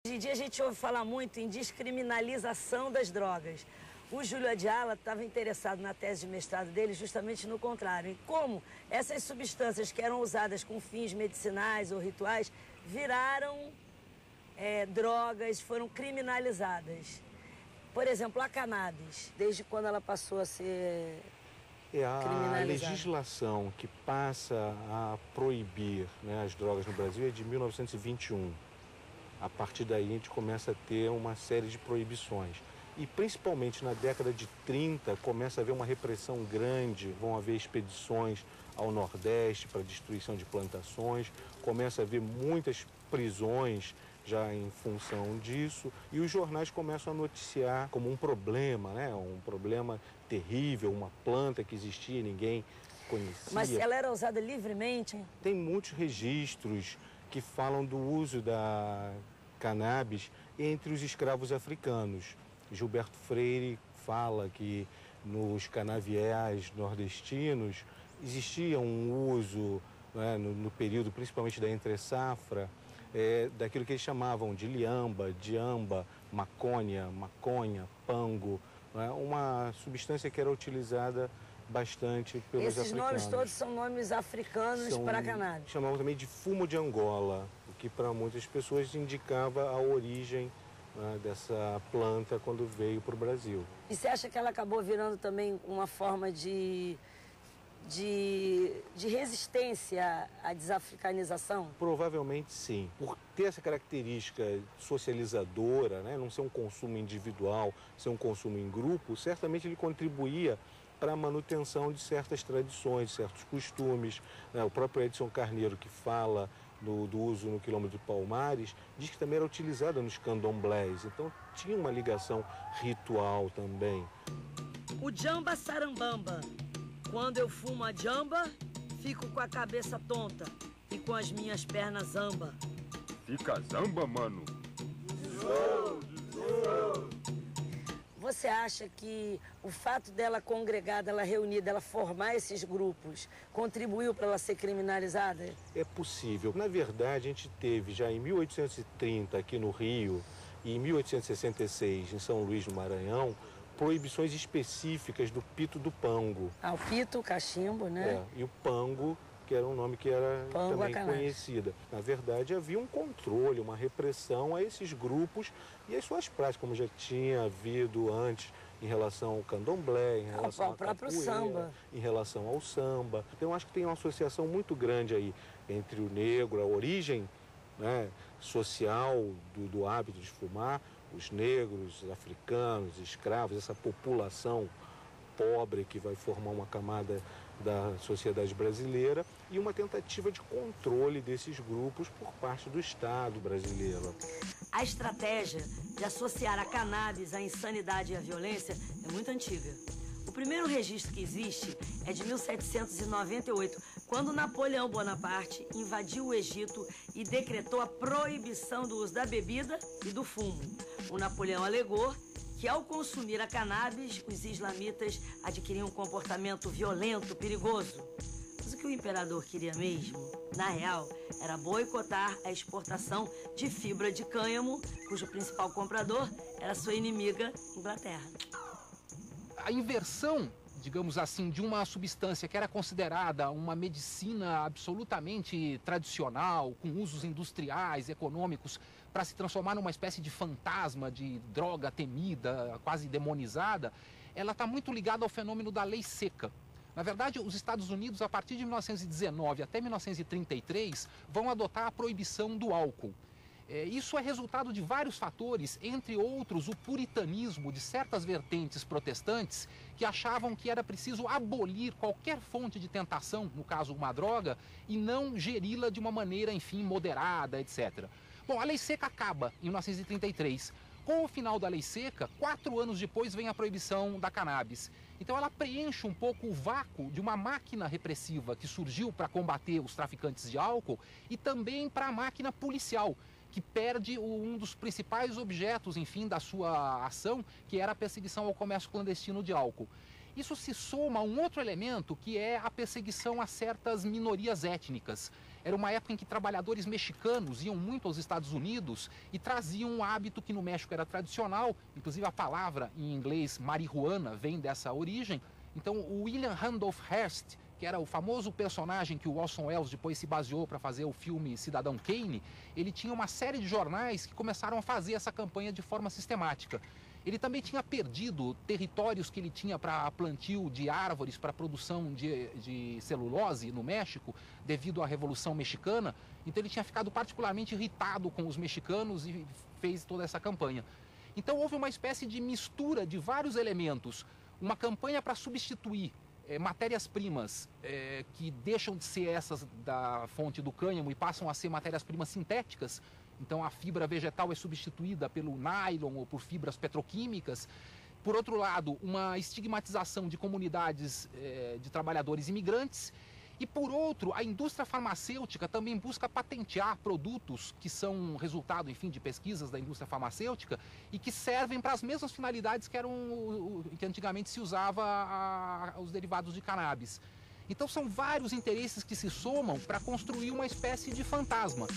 Hoje em dia a gente ouve falar muito em descriminalização das drogas. O Júlio Adiala estava interessado na tese de mestrado dele justamente no contrário, em como essas substâncias que eram usadas com fins medicinais ou rituais viraram drogas, foram criminalizadas. Por exemplo, a cannabis, desde quando ela passou a ser A legislação que passa a proibir, né, as drogas no Brasil é de 1921. A partir daí a gente começa a ter uma série de proibições. E principalmente na década de 30 começa a haver uma repressão grande, vão haver expedições ao Nordeste para destruição de plantações, começa a haver muitas prisões já em função disso, e os jornais começam a noticiar como um problema, né? Um problema terrível, uma planta que existia e ninguém conhecia. Mas ela era usada livremente? Tem muitos registros que falam do uso da cannabis entre os escravos africanos. Gilberto Freire fala que nos canaviais nordestinos existia um uso, né, no período principalmente da entre-safra, daquilo que eles chamavam de liamba, diamba, maconha, pango, né, uma substância que era utilizada bastante pelos africanos. Esses nomes todos são nomes africanos para cannabis. Chamavam também de fumo de Angola, o que para muitas pessoas indicava a origem, né, dessa planta quando veio para o Brasil. E você acha que ela acabou virando também uma forma de resistência à desafricanização? Provavelmente sim. Por ter essa característica socializadora, né, não ser um consumo individual, ser um consumo em grupo, certamente ele contribuía para a manutenção de certas tradições, de certos costumes, né? O próprio Edson Carneiro, que fala do uso no quilômetro de Palmares, diz que também era utilizada nos candomblés, então tinha uma ligação ritual também. O jamba sarambamba. Quando eu fumo a jamba, fico com a cabeça tonta e com as minhas pernas zamba. Fica zamba, mano. Você acha que o fato dela congregada, ela reunida, ela formar esses grupos, contribuiu para ela ser criminalizada? É possível. Na verdade, a gente teve já em 1830 aqui no Rio e em 1866 em São Luís do Maranhão, proibições específicas do pito do pango. Ah, o pito, o cachimbo, né? E o pango, que era um nome que era também conhecida. Na verdade, havia um controle, uma repressão a esses grupos e as suas práticas, como já tinha havido antes em relação ao candomblé, em relação ao próprio capoeira, samba, em relação ao samba. Então, acho que tem uma associação muito grande aí entre o negro, a origem, né, social do hábito de fumar, os negros, os africanos, escravos, essa população pobre que vai formar uma camada da sociedade brasileira e uma tentativa de controle desses grupos por parte do Estado brasileiro. A estratégia de associar a cannabis à insanidade e à violência é muito antiga. O primeiro registro que existe é de 1798, quando Napoleão Bonaparte invadiu o Egito e decretou a proibição do uso da bebida e do fumo. O Napoleão alegou que ao consumir a cannabis, os islamitas adquiriam um comportamento violento, perigoso. Mas o que o imperador queria mesmo, na real, era boicotar a exportação de fibra de cânhamo, cujo principal comprador era sua inimiga, Inglaterra. A inversão, digamos assim, de uma substância que era considerada uma medicina absolutamente tradicional, com usos industriais, econômicos, para se transformar numa espécie de fantasma, de droga temida, quase demonizada, ela está muito ligada ao fenômeno da lei seca. Na verdade, os Estados Unidos, a partir de 1919 até 1933, vão adotar a proibição do álcool. Isso é resultado de vários fatores, entre outros o puritanismo de certas vertentes protestantes que achavam que era preciso abolir qualquer fonte de tentação, no caso uma droga, e não geri-la de uma maneira, enfim, moderada, etc. Bom, a lei seca acaba em 1933. Com o final da lei seca, 4 anos depois vem a proibição da cannabis. Então ela preenche um pouco o vácuo de uma máquina repressiva que surgiu para combater os traficantes de álcool e também para a máquina policial, que perde um dos principais objetos, enfim, da sua ação, que era a perseguição ao comércio clandestino de álcool. Isso se soma a um outro elemento, que é a perseguição a certas minorias étnicas. Era uma época em que trabalhadores mexicanos iam muito aos Estados Unidos e traziam um hábito que no México era tradicional, inclusive a palavra em inglês marihuana vem dessa origem. Então o William Randolph Hearst, que era o famoso personagem que o Orson Welles depois se baseou para fazer o filme Cidadão Kane, ele tinha uma série de jornais que começaram a fazer essa campanha de forma sistemática. Ele também tinha perdido territórios que ele tinha para plantio de árvores, para produção de celulose no México, devido à Revolução Mexicana. Então ele tinha ficado particularmente irritado com os mexicanos e fez toda essa campanha. Então houve uma espécie de mistura de vários elementos, uma campanha para substituir matérias-primas que deixam de ser essas da fonte do cânhamo e passam a ser matérias-primas sintéticas. Então a fibra vegetal é substituída pelo nylon ou por fibras petroquímicas. Por outro lado, uma estigmatização de comunidades de trabalhadores imigrantes. E por outro, a indústria farmacêutica também busca patentear produtos que são resultado, enfim, de pesquisas da indústria farmacêutica e que servem para as mesmas finalidades que antigamente se usava os derivados de cannabis. Então são vários interesses que se somam para construir uma espécie de fantasma.